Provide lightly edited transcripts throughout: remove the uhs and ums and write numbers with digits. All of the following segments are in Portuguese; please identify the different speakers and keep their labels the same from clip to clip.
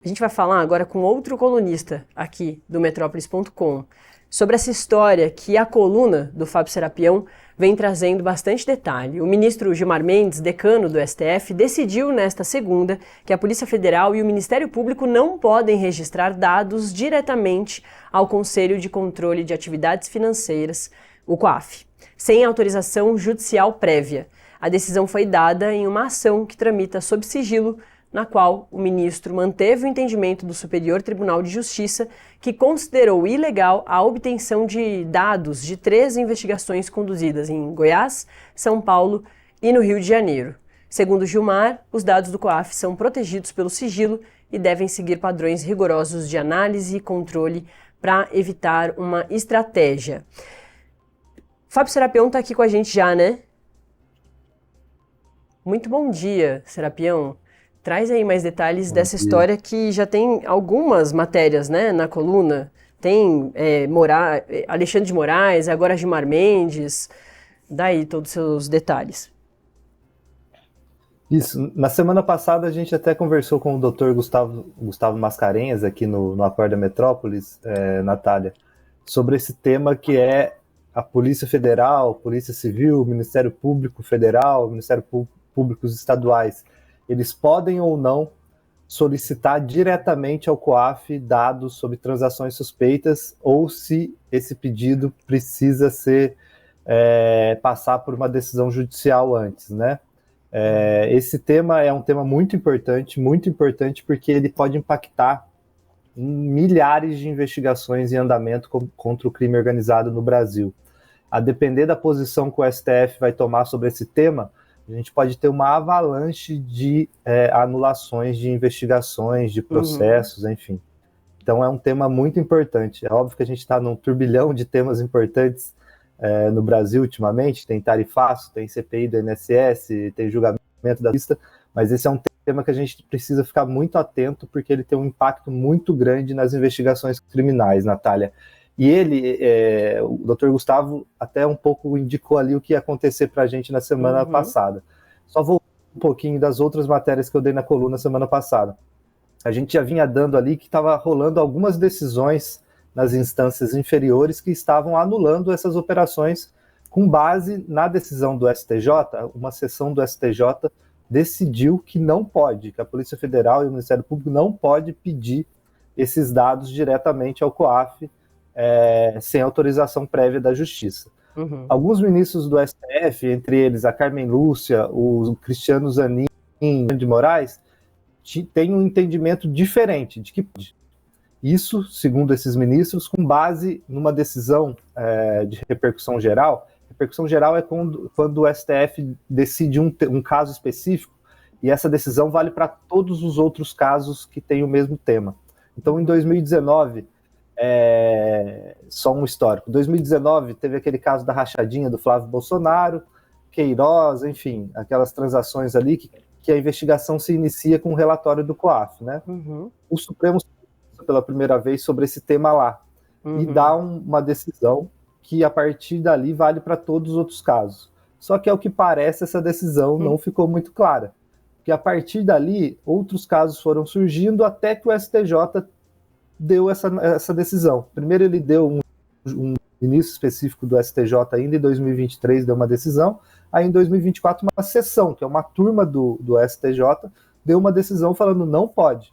Speaker 1: A gente vai falar agora com outro colunista aqui do Metrópolis.com sobre essa história que a coluna do Fábio Serapião vem trazendo bastante detalhe. O ministro Gilmar Mendes, decano do STF, decidiu nesta segunda que a Polícia Federal e o Ministério Público não podem registrar dados diretamente ao Conselho de Controle de Atividades Financeiras, o COAF, sem autorização judicial prévia. A decisão foi dada em uma ação que tramita sob sigilo, na qual o ministro manteve o entendimento do Superior Tribunal de Justiça, que considerou ilegal a obtenção de dados de 3 investigações conduzidas em Goiás, São Paulo e no Rio de Janeiro. Segundo Gilmar, os dados do COAF são protegidos pelo sigilo e devem seguir padrões rigorosos de análise e controle para evitar uma estratégia. Fábio Serapião está aqui com a gente já, né? Muito bom dia, Serapião. Traz aí mais detalhes dessa história que já tem algumas matérias, né, na coluna. Tem Alexandre de Moraes, agora Gilmar Mendes. Daí todos os seus detalhes.
Speaker 2: Isso. Na semana passada a gente até conversou com o Dr. Gustavo Mascarenhas aqui no Acorda Metrópolis, Natália, sobre esse tema que é a Polícia Federal, Polícia Civil, Ministério Público Federal, Ministério Públicos Estaduais. Eles podem ou não solicitar diretamente ao COAF dados sobre transações suspeitas ou se esse pedido precisa passar por uma decisão judicial antes, né? Esse tema é um tema muito importante porque ele pode impactar em milhares de investigações em andamento contra o crime organizado no Brasil. A depender da posição que o STF vai tomar sobre esse tema, a gente pode ter uma avalanche de anulações de investigações, de processos, enfim. Então é um tema muito importante. É óbvio que a gente está num turbilhão de temas importantes no Brasil ultimamente. Tem tarifaço, tem CPI do INSS, tem julgamento da justiça, mas esse é um tema que a gente precisa ficar muito atento porque ele tem um impacto muito grande nas investigações criminais, Natália. E o Dr. Gustavo até um pouco indicou ali o que ia acontecer para a gente na semana passada. Só vou um pouquinho das outras matérias que eu dei na coluna semana passada. A gente já vinha dando ali que estava rolando algumas decisões nas instâncias inferiores que estavam anulando essas operações com base na decisão do STJ. Uma sessão do STJ decidiu que não pode, que a Polícia Federal e o Ministério Público não pode pedir esses dados diretamente ao COAF, sem autorização prévia da Justiça. Alguns ministros do STF, entre eles a Carmen Lúcia, o Cristiano Zanin de Moraes, têm um entendimento diferente de que pode. Isso, segundo esses ministros, com base numa decisão de repercussão geral. Repercussão geral é quando o STF decide um caso específico e essa decisão vale para todos os outros casos que têm o mesmo tema. Então, em 2019... só um histórico. Em 2019 teve aquele caso da rachadinha do Flávio Bolsonaro, Queiroz, enfim, aquelas transações ali que a investigação se inicia com o relatório do COAF, né? O Supremo pela primeira vez sobre esse tema lá e dá uma decisão que a partir dali vale para todos os outros casos. Só que ao que parece essa decisão não ficou muito clara, porque a partir dali outros casos foram surgindo até que o STJ deu essa decisão. Primeiro ele deu um início específico do STJ ainda em 2023, deu uma decisão, aí em 2024 uma sessão, que é uma turma do STJ, deu uma decisão falando não pode.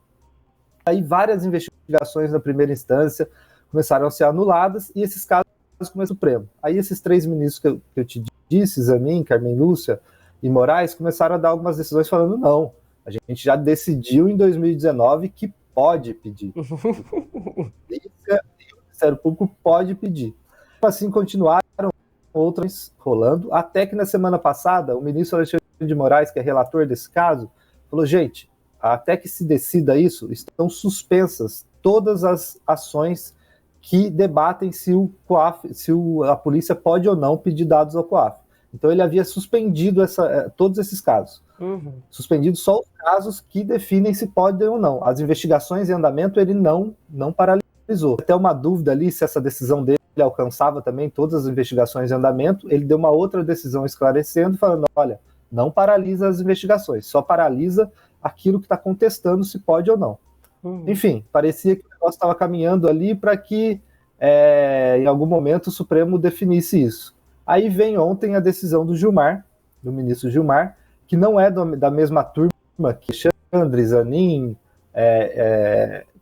Speaker 2: Aí várias investigações na primeira instância começaram a ser anuladas e esses casos começam no Supremo. Aí esses 3 ministros que eu te disse, Zanin, Carmen Lúcia e Moraes, começaram a dar algumas decisões falando não, a gente já decidiu em 2019 que pode pedir. O Ministério Público pode pedir. Assim continuaram outras rolando, até que na semana passada o ministro Alexandre de Moraes, que é relator desse caso, falou, gente, até que se decida isso, estão suspensas todas as ações que debatem se a polícia pode ou não pedir dados ao COAF. Então ele havia suspendido todos esses casos. Suspendido só os casos que definem se podem ou não. As investigações em andamento ele não paralisou. Até uma dúvida ali se essa decisão dele alcançava também todas as investigações em andamento. Ele deu uma outra decisão esclarecendo, falando, olha, não paralisa as investigações, só paralisa aquilo que está contestando se pode ou não. Enfim, parecia que o negócio estava caminhando ali para que em algum momento o Supremo definisse isso. Aí vem ontem a decisão do Gilmar, do ministro Gilmar, que não é da mesma turma que Alexandre, Zanin,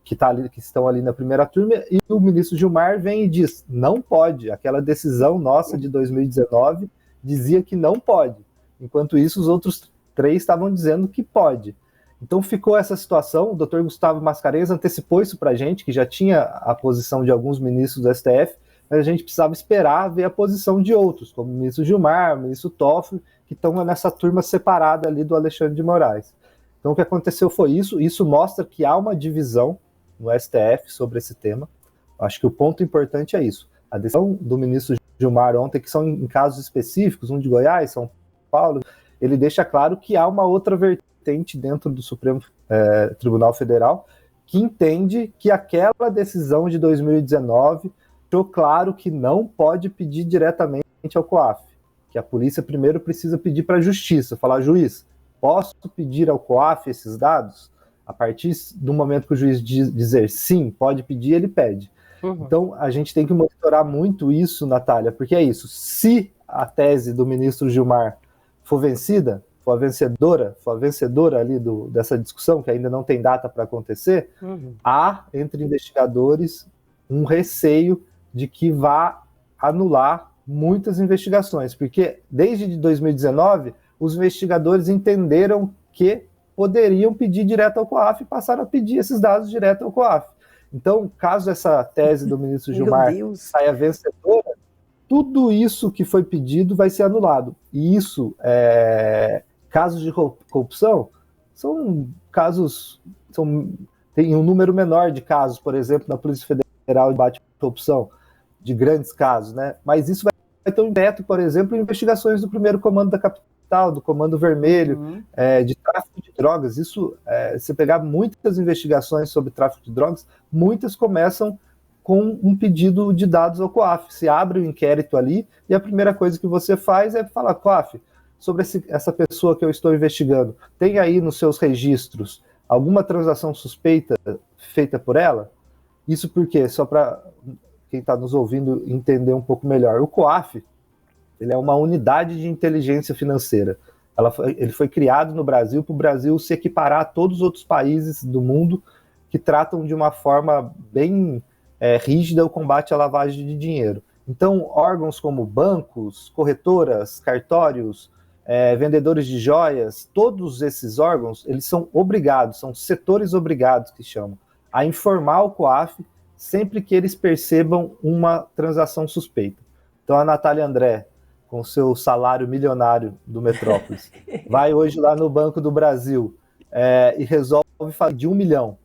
Speaker 2: que estão ali na primeira turma, e o ministro Gilmar vem e diz, não pode, aquela decisão nossa de 2019 dizia que não pode, enquanto isso os outros 3 estavam dizendo que pode. Então ficou essa situação, o doutor Gustavo Mascarenhas antecipou isso para a gente, que já tinha a posição de alguns ministros do STF, mas a gente precisava esperar ver a posição de outros, como o ministro Gilmar, o ministro Toffoli, que estão nessa turma separada ali do Alexandre de Moraes. Então o que aconteceu foi isso mostra que há uma divisão no STF sobre esse tema. Acho que o ponto importante é isso. A decisão do ministro Gilmar ontem, que são em casos específicos, um de Goiás, São Paulo, ele deixa claro que há uma outra vertente dentro do Supremo Tribunal Federal que entende que aquela decisão de 2019 deixou claro que não pode pedir diretamente ao COAF, que a polícia primeiro precisa pedir para a justiça, falar, juiz, posso pedir ao COAF esses dados? A partir do momento que o juiz dizer sim, pode pedir, ele pede. Então, a gente tem que monitorar muito isso, Natália, porque é isso. Se a tese do ministro Gilmar for vencida, for a vencedora ali dessa discussão, que ainda não tem data para acontecer, há, entre investigadores, um receio de que vá anular muitas investigações, porque desde 2019, os investigadores entenderam que poderiam pedir direto ao COAF e passaram a pedir esses dados direto ao COAF. Então, caso essa tese do ministro Gilmar saia vencedora, tudo isso que foi pedido vai ser anulado. E isso, casos de corrupção, são casos, tem um número menor de casos, por exemplo, na Polícia Federal de combate à corrupção, de grandes casos, né? Mas isso vai ter um veto, por exemplo, em investigações do primeiro comando da capital, do Comando Vermelho, de tráfico de drogas. Isso, se pegar muitas investigações sobre tráfico de drogas, muitas começam com um pedido de dados ao COAF. Se abre um inquérito ali e a primeira coisa que você faz é falar, COAF, sobre essa pessoa que eu estou investigando, tem aí nos seus registros alguma transação suspeita feita por ela? Isso porque, só para quem está nos ouvindo entender um pouco melhor, o COAF, ele é uma unidade de inteligência financeira. Ele foi criado no Brasil para o Brasil se equiparar a todos os outros países do mundo que tratam de uma forma bem rígida o combate à lavagem de dinheiro. Então, órgãos como bancos, corretoras, cartórios, vendedores de joias, todos esses órgãos, eles são obrigados, são setores obrigados que chamam, a informar o COAF sempre que eles percebam uma transação suspeita. Então, a Natália André, com seu salário milionário do Metrópolis, vai hoje lá no Banco do Brasil e resolve de 1 milhão.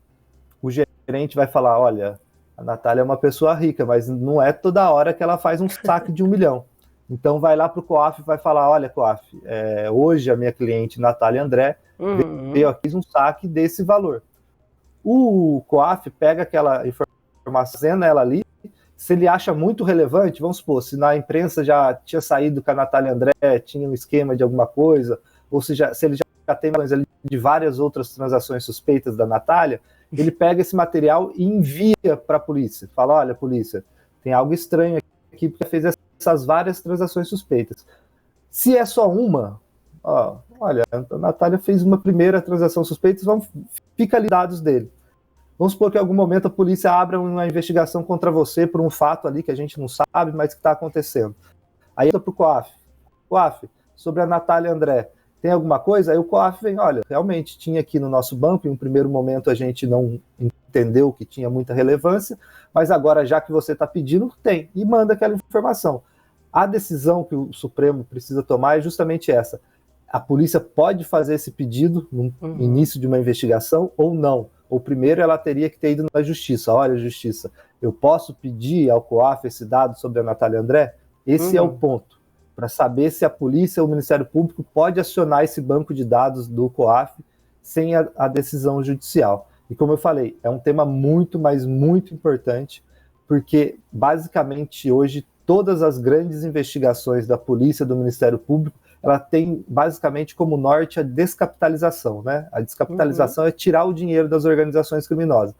Speaker 2: O gerente vai falar, olha, a Natália é uma pessoa rica, mas não é toda hora que ela faz um saque de 1 milhão. Então vai lá para o COAF e vai falar, olha, COAF, hoje a minha cliente Natália André veio aqui um saque desse valor. O COAF pega aquela informação, ela ali, se ele acha muito relevante, vamos supor, se na imprensa já tinha saído que a Natália André tinha um esquema de alguma coisa, ou se ele já tem mais ali de várias outras transações suspeitas da Natália, ele pega esse material e envia para a polícia. Fala, olha, polícia, tem algo estranho aqui, porque fez essas várias transações suspeitas. Se é só uma, olha, a Natália fez uma primeira transação suspeita, fica ali dados dele. Vamos supor que em algum momento a polícia abra uma investigação contra você por um fato ali que a gente não sabe, mas que está acontecendo. Aí entra para o COAF. COAF, sobre a Natália André, tem alguma coisa? Aí o COAF vem, olha, realmente tinha aqui no nosso banco, em um primeiro momento a gente não entendeu que tinha muita relevância, mas agora já que você está pedindo, tem, e manda aquela informação. A decisão que o Supremo precisa tomar é justamente essa. A polícia pode fazer esse pedido no início de uma investigação ou não. Ou primeiro ela teria que ter ido na justiça. Olha, justiça, eu posso pedir ao COAF esse dado sobre a Natália André? Esse é o ponto, para saber se a polícia ou o Ministério Público pode acionar esse banco de dados do COAF sem a decisão judicial. E como eu falei, é um tema muito, mas muito importante, porque basicamente hoje todas as grandes investigações da polícia, do Ministério Público, ela tem basicamente como norte a descapitalização, né? A descapitalização é tirar o dinheiro das organizações criminosas.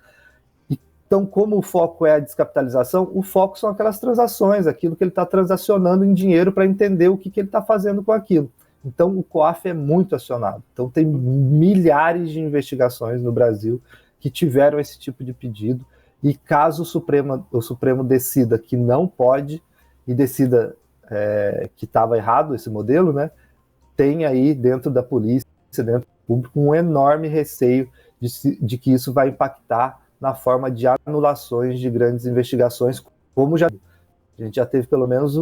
Speaker 2: Então, como o foco é a descapitalização, o foco são aquelas transações, aquilo que ele está transacionando em dinheiro para entender o que ele está fazendo com aquilo. Então, o COAF é muito acionado. Então, tem milhares de investigações no Brasil que tiveram esse tipo de pedido, e caso o Supremo decida que não pode, e decida que estava errado esse modelo, né, tem aí dentro da polícia, dentro do público, um enorme receio de que isso vai impactar na forma de anulações de grandes investigações, como a gente já teve pelo menos,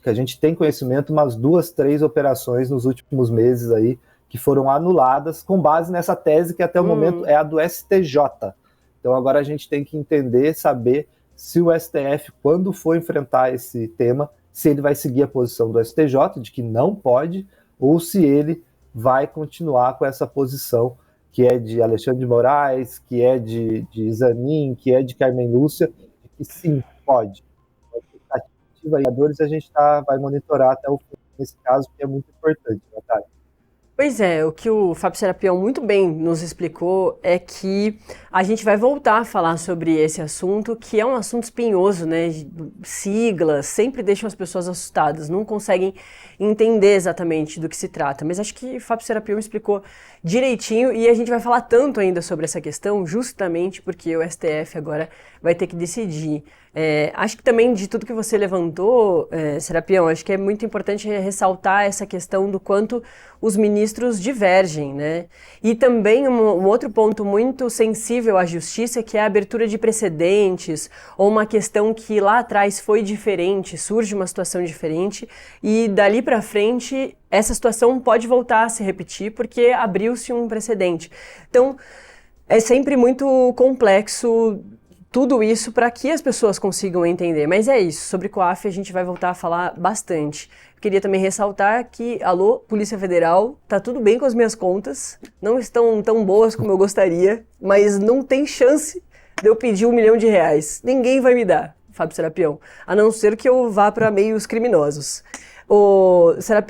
Speaker 2: que a gente tem conhecimento, umas 2, 3 operações nos últimos meses aí, que foram anuladas com base nessa tese que até o momento é a do STJ. Então agora a gente tem que entender, saber se o STF, quando for enfrentar esse tema, se ele vai seguir a posição do STJ, de que não pode, ou se ele vai continuar com essa posição que é de Alexandre de Moraes, que é de Zanin, que é de Carmen Lúcia, que sim, pode. A gente vai monitorar até o fim nesse caso, que é muito importante, Natália.
Speaker 1: Pois é, o que o Fábio Serapião muito bem nos explicou é que a gente vai voltar a falar sobre esse assunto, que é um assunto espinhoso, né? Siglas sempre deixam as pessoas assustadas, não conseguem entender exatamente do que se trata. Mas acho que o Fábio Serapião explicou direitinho e a gente vai falar tanto ainda sobre essa questão, justamente porque o STF agora vai ter que decidir. Acho que também de tudo que você levantou, Serapião, acho que é muito importante ressaltar essa questão do quanto os ministros divergem, né? E também um outro ponto muito sensível à justiça, que é a abertura de precedentes, ou uma questão que lá atrás foi diferente, surge uma situação diferente, e dali para frente essa situação pode voltar a se repetir porque abriu-se um precedente. Então, é sempre muito complexo tudo isso para que as pessoas consigam entender. Mas é isso, sobre COAF a gente vai voltar a falar bastante. Queria também ressaltar que, alô, Polícia Federal, tá tudo bem com as minhas contas, não estão tão boas como eu gostaria, mas não tem chance de eu pedir R$1 milhão. Ninguém vai me dar, Fábio Serapião, a não ser que eu vá para meios criminosos. Serapião,